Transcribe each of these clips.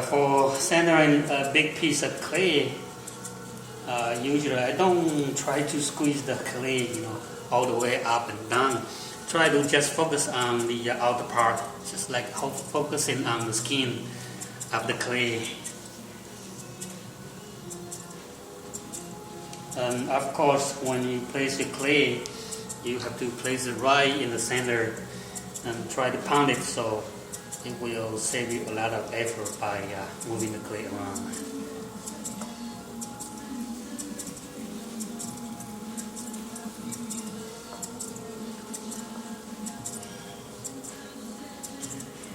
For centering a big piece of clay, usually I don't try to squeeze the clay, all the way up and down. Try to just focus on the outer part, just like focusing on the skin of the clay. And of course, when you place the clay, you have to place it right in the center and try to pound it, so it will save you a lot of effort by moving the clay around.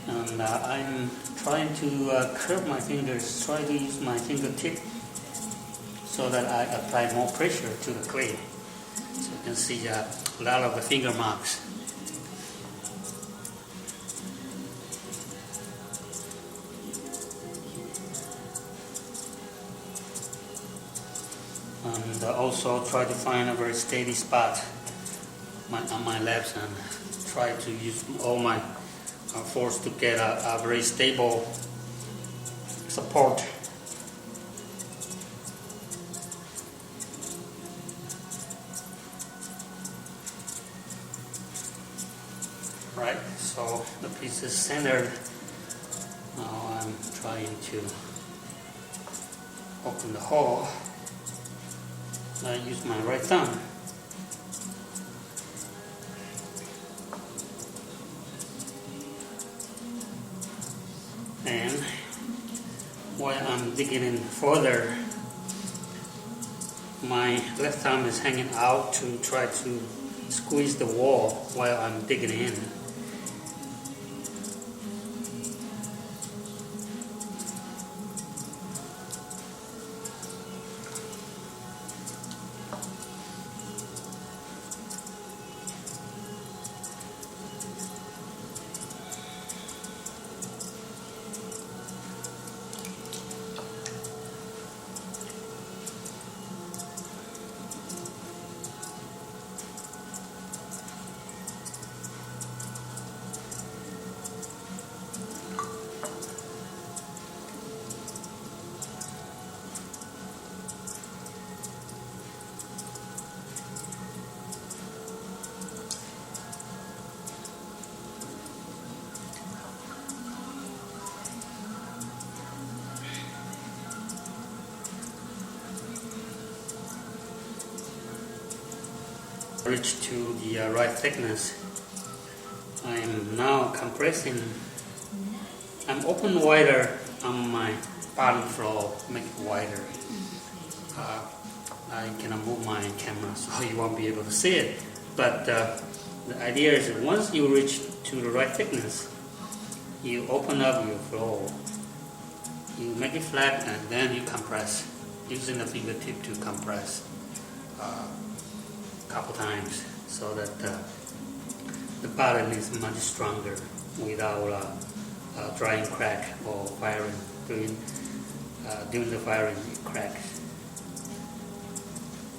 And I'm trying to curve my fingers, try to use my fingertip so that I apply more pressure to the clay. So you can see a lot of the finger marks. And also try to find a very steady spot on my legs and try to use all my force to get a very stable support. Right, so the piece is centered. Now I'm trying to open the hole. I use my right thumb. And while I'm digging in further, my left thumb is hanging out to try to squeeze the wall while I'm digging in. Reach to the right thickness. I am now compressing. I'm open wider on my bottom floor, make it wider. I cannot move my camera so you won't be able to see it. But the idea is that once you reach to the right thickness, you open up your floor. You make it flat and then you compress, using the fingertip to compress. Couple times so that the bottom is much stronger without drying crack or firing during the firing it cracks.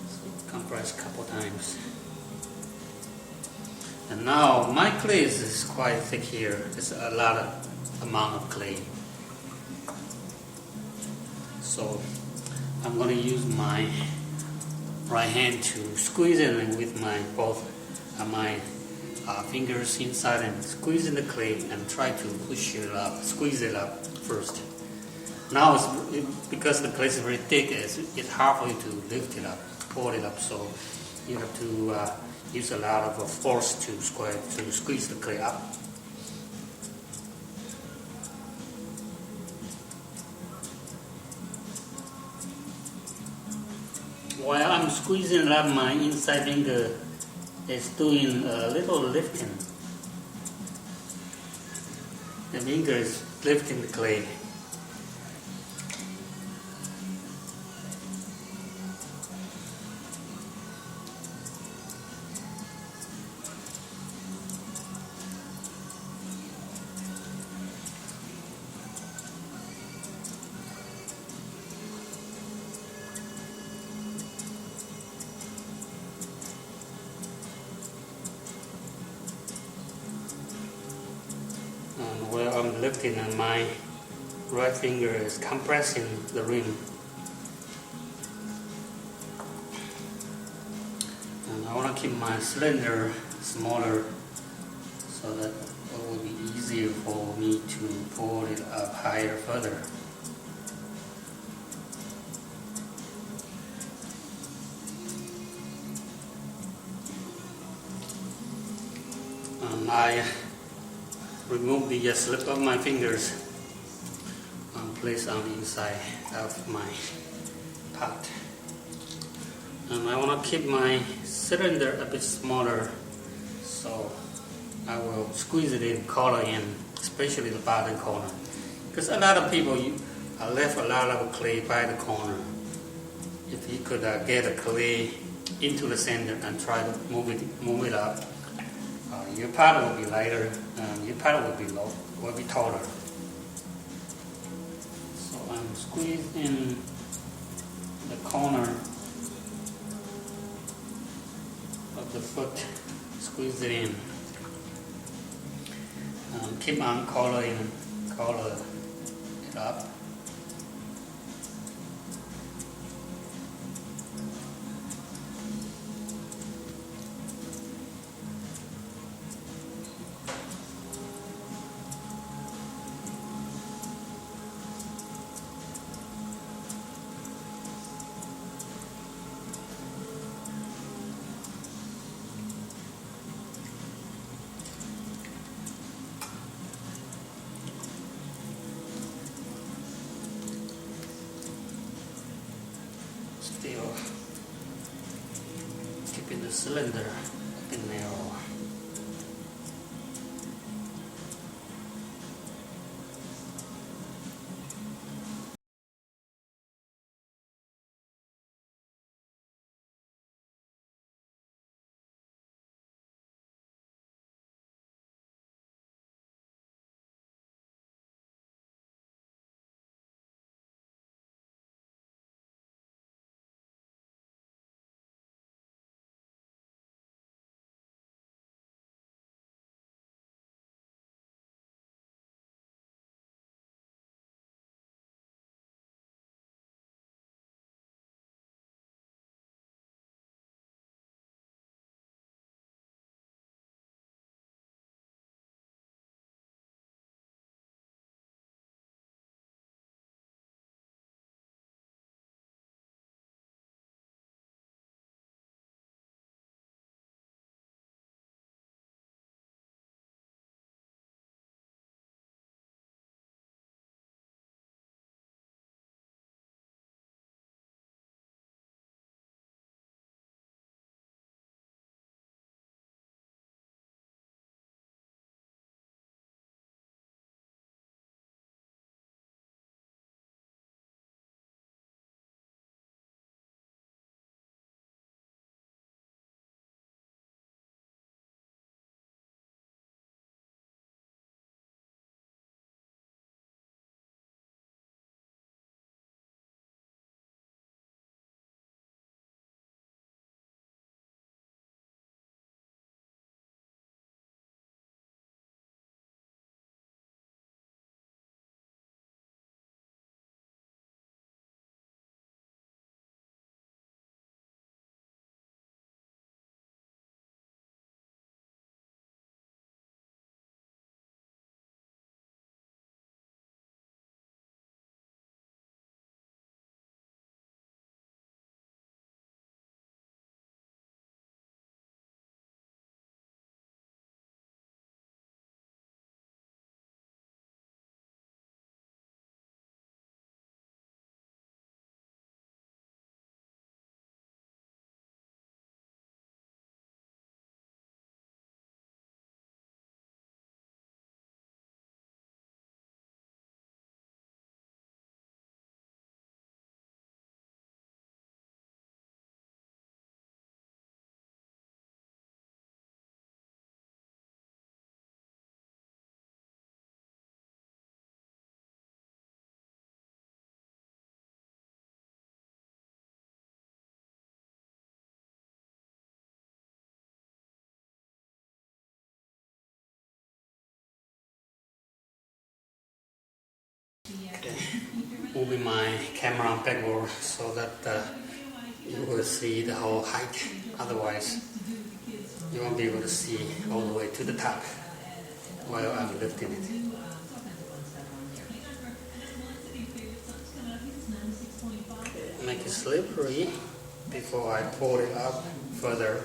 So compress a couple times. And now my clay is quite thick here. It's a lot of amount of clay. So I'm going to use my right hand to squeeze it in with my both my fingers inside and squeeze in the clay and try to push it up, squeeze it up first. Now because the clay is very thick, it's hard for you to lift it up, pull it up, so you have to use a lot of force to squeeze the clay up. While I'm squeezing up, my inside finger is doing a little lifting. The finger is lifting the clay. Where I'm lifting and my right finger is compressing the rim. And I want to keep my cylinder smaller so that it will be easier for me to pull it up higher further. I remove the slip of my fingers and place on the inside of my pot. And I want to keep my cylinder a bit smaller, so I will squeeze it in, color in, especially the bottom corner. Because a lot of people left a lot of clay by the corner. If you could get the clay into the center and try to move it up, your pot will be lighter and your pot will be taller. So I'm squeezing the corner of the foot, squeeze it in. Keep on color it up. Still keeping the cylinder a bit narrow. moving my camera backward so that you will see the whole height. Otherwise, you won't be able to see all the way to the top while I'm lifting it. Make it slippery before I pull it up further.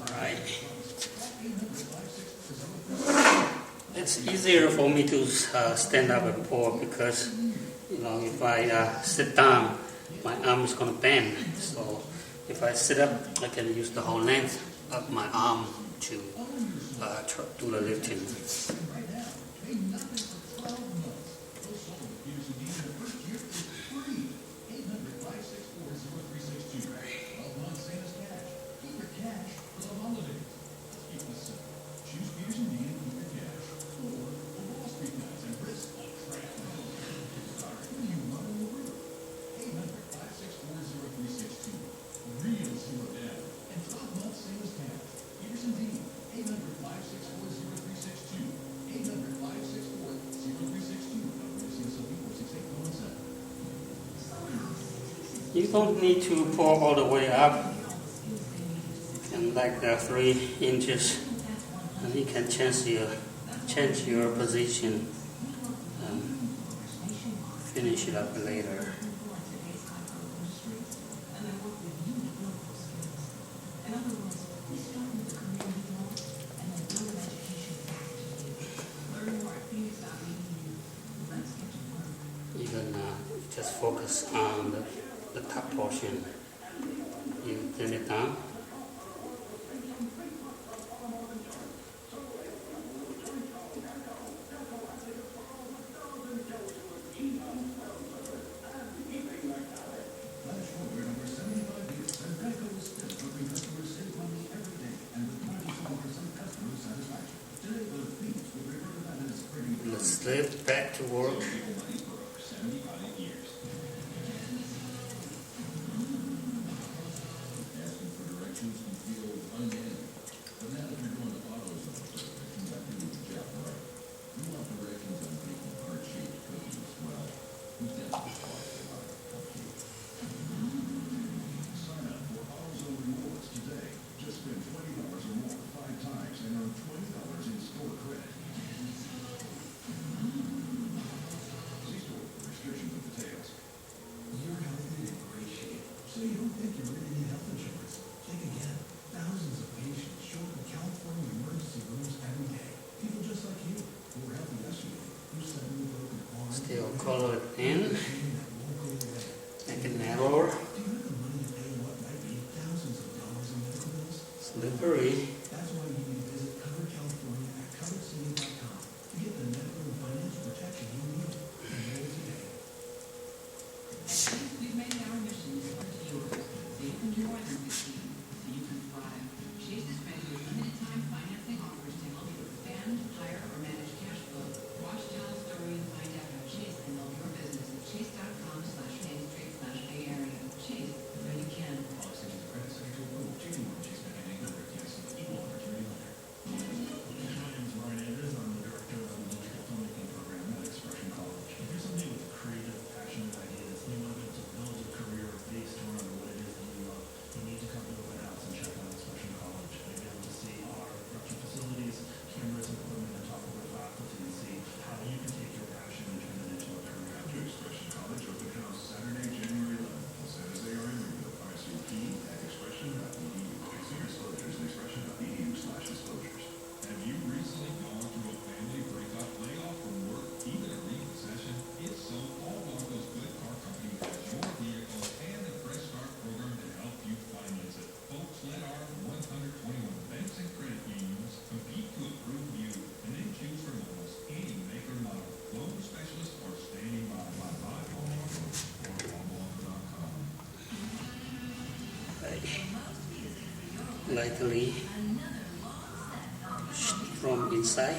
Alright. It's easier for me to stand up and pour because if I sit down, my arm is going to bend. So if I sit up, I can use the whole length of my arm to do the lifting. You don't need to pour all the way up. And like 3 inches, and you can change your position and finish it up later. You can just focus on the top portion. You turn it down. Let's slip back to work. Still color it in, make it narrower, slippery. Lightly from inside.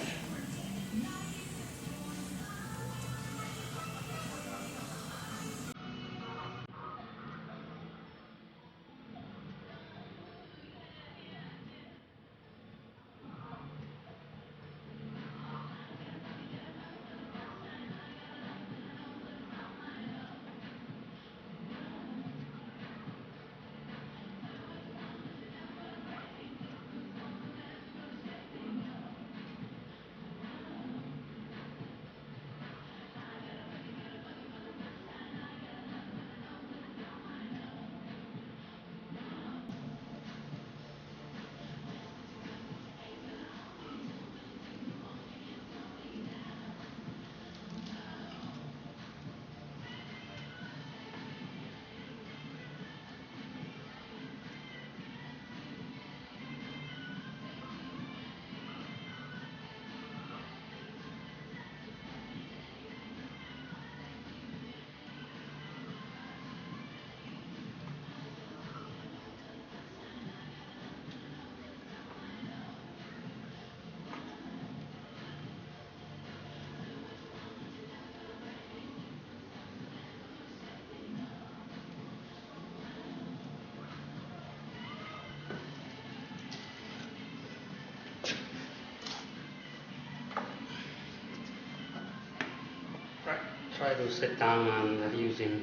try to sit down and using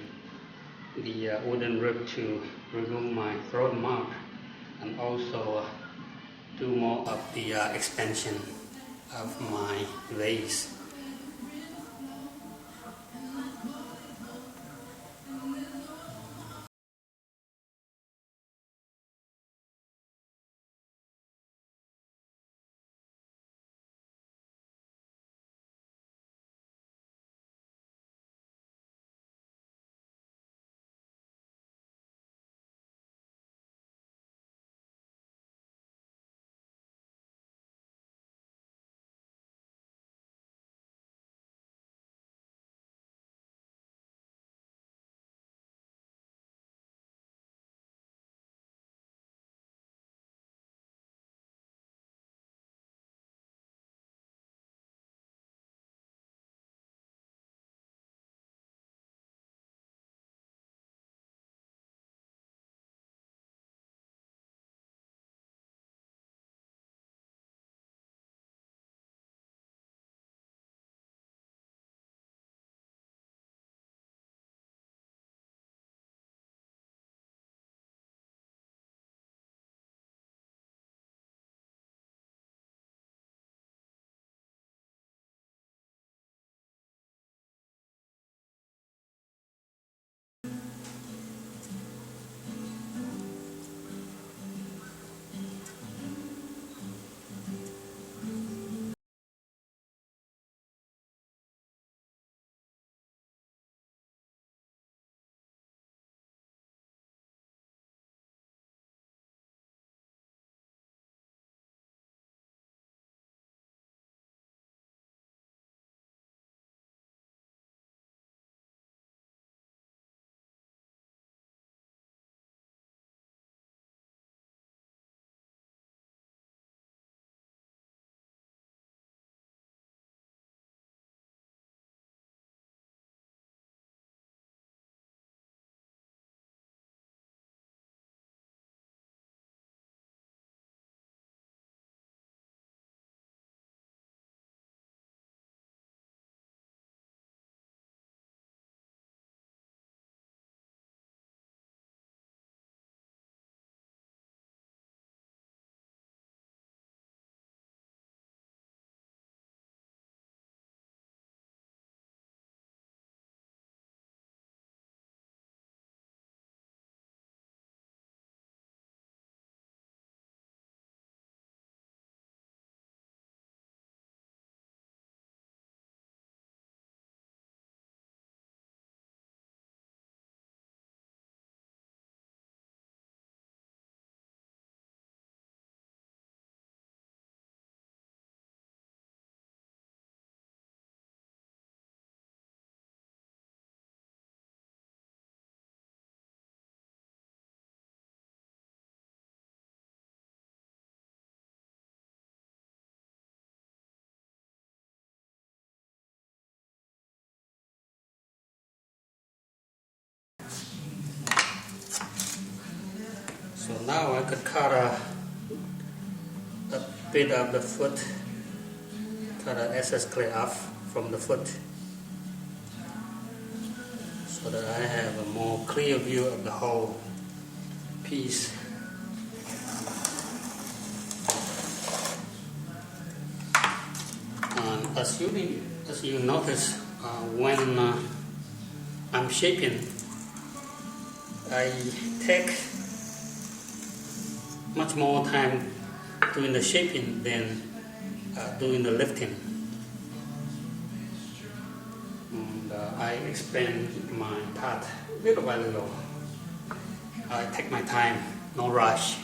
the wooden rib to remove my throat mark and also do more of the expansion of my vase. So now I could cut a bit of the foot, cut the excess clay off from the foot so that I have a more clear view of the whole piece. And as you notice, when I'm shaping, I take much more time doing the shaping than doing the lifting. And I expand my part little by little. I take my time, no rush.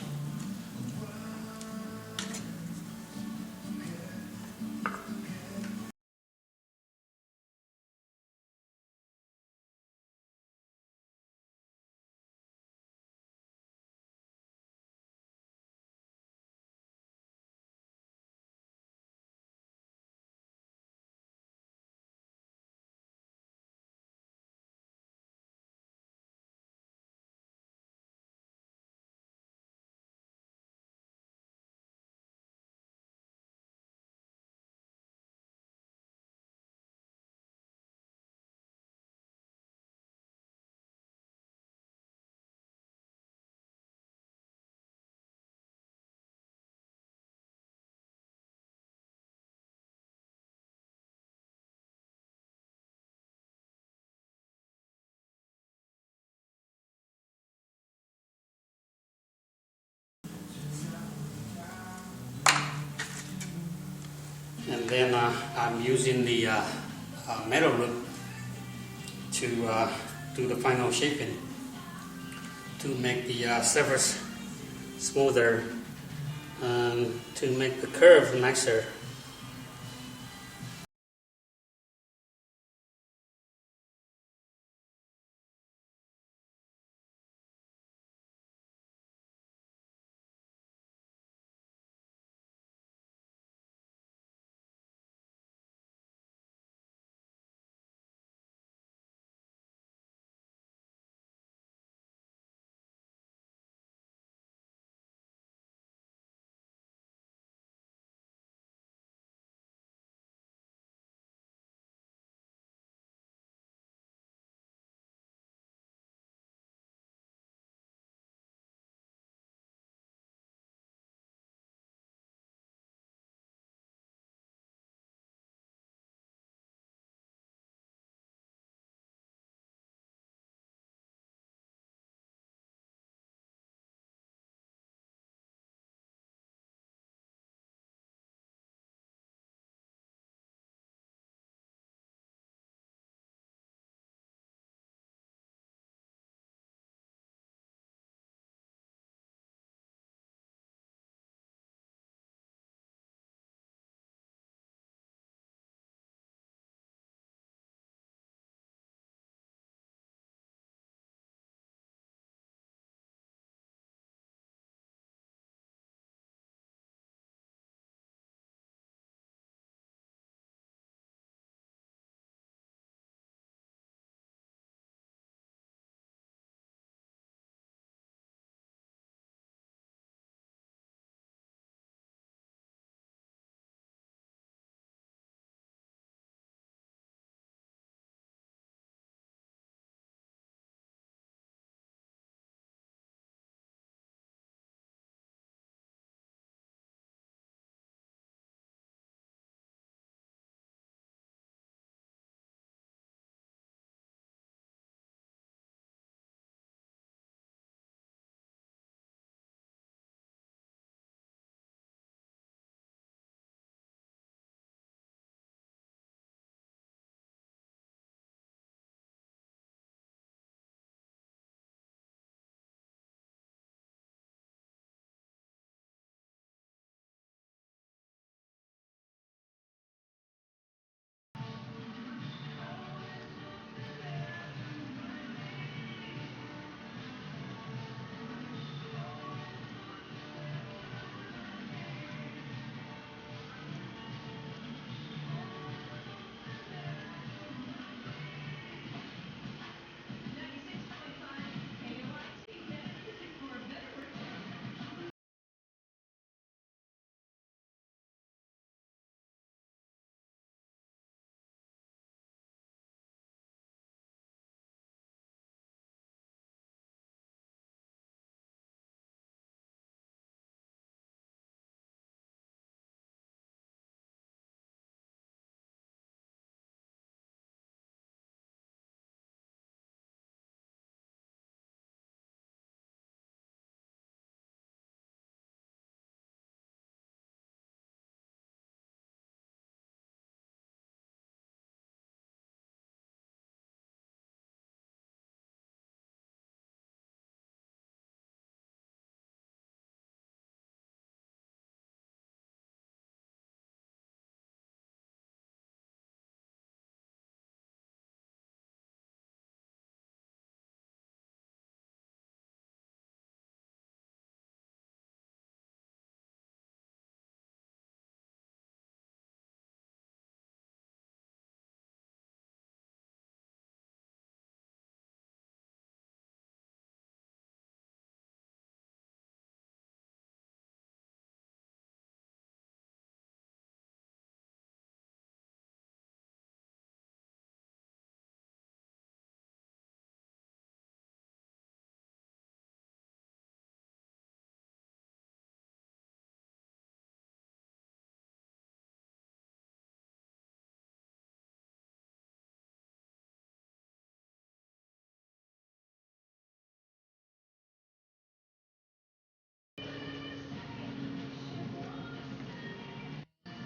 And then I'm using the metal loop to do the final shaping to make the surface smoother and to make the curve nicer.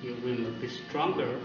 you will be stronger.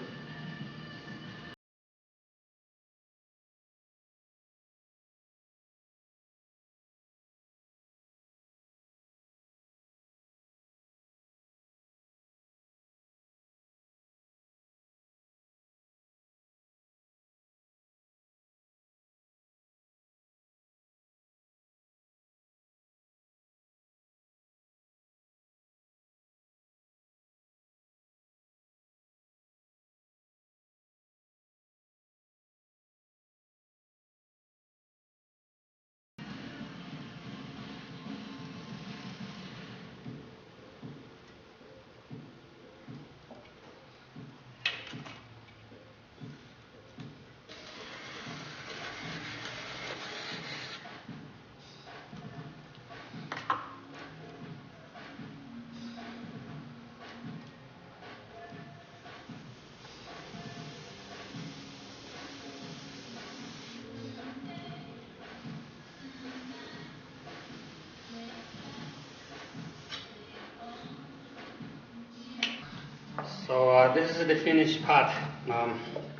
So this is the finished part.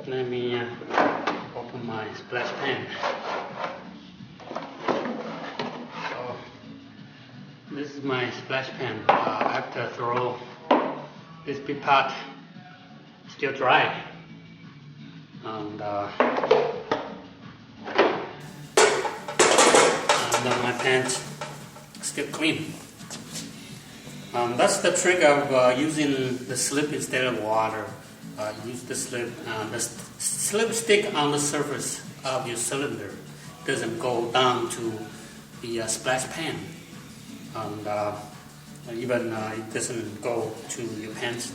Let me open my splash pan. So this is my splash pan. After throw this big part, still dry, and my pan's still clean. That's the trick of using the slip instead of water. Use the slip. The slip stick on the surface of your cylinder. Doesn't go down to the splash pan, and even it doesn't go to your pants.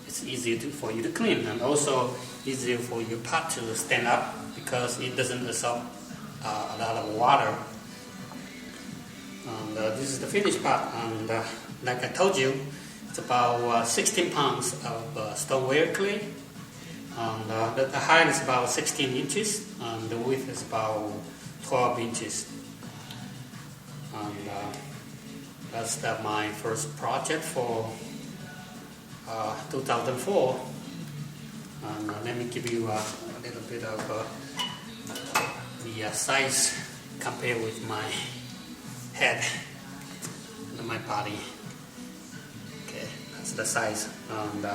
It's easier for you to clean, and also easier for your pot to stand up because it doesn't absorb a lot of water. And this is the finished part, and like I told you, it's about 16 pounds of stoneware clay. And the height is about 16 inches, and the width is about 12 inches. And that's my first project for 2004. And let me give you a little bit of the size compared with my head and my body. Okay, that's the size. And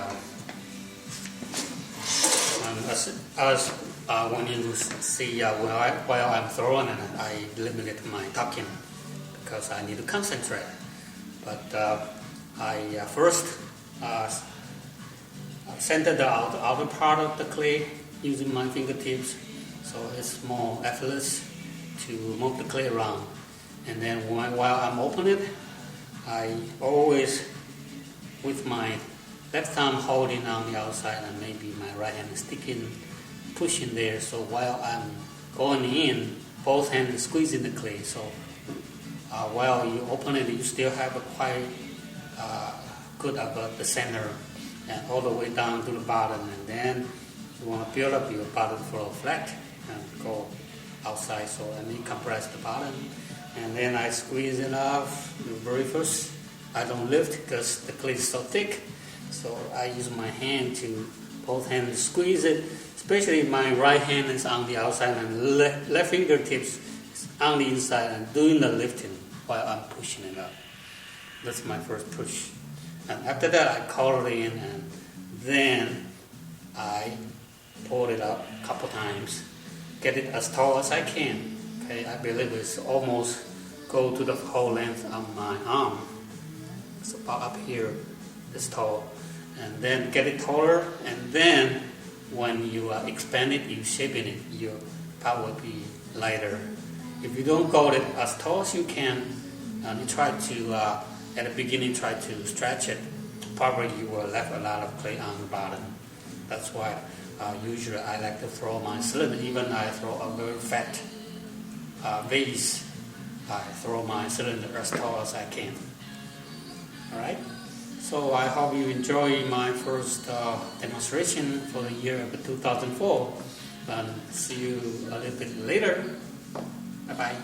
as when you see while I'm throwing it, I limited my talking because I need to concentrate. But I first centered the outer part of the clay using my fingertips, so it's more effortless to move the clay around. And then while I'm opening it, I always, with my left thumb holding on the outside and maybe my right hand sticking, pushing there. So while I'm going in, both hands squeezing the clay. So while you open it, you still have a quite good about the center and all the way down to the bottom. And then you want to build up your bottom floor flat and go outside. So let me compress the bottom. And then I squeeze it off. The very first, I don't lift because the clay is so thick. So I use my hand to, both hands squeeze it. Especially my right hand is on the outside and left fingertips is on the inside and doing the lifting while I'm pushing it up. That's my first push. And after that, I color it in, and then I pull it up a couple times, get it as tall as I can. Okay, I believe it's almost go to the whole length of my arm. It's about up here, this tall. And then get it taller, and then when you expand it, you shape it, your pot will be lighter. If you don't go it as tall as you can, and you try to, at the beginning, try to stretch it, probably you will left a lot of clay on the bottom. That's why usually I like to throw my cylinder, even I throw a very fat vase, I throw my cylinder as tall as I can. Alright, so I hope you enjoy my first demonstration for the year of 2004, and see you a little bit later. Bye bye.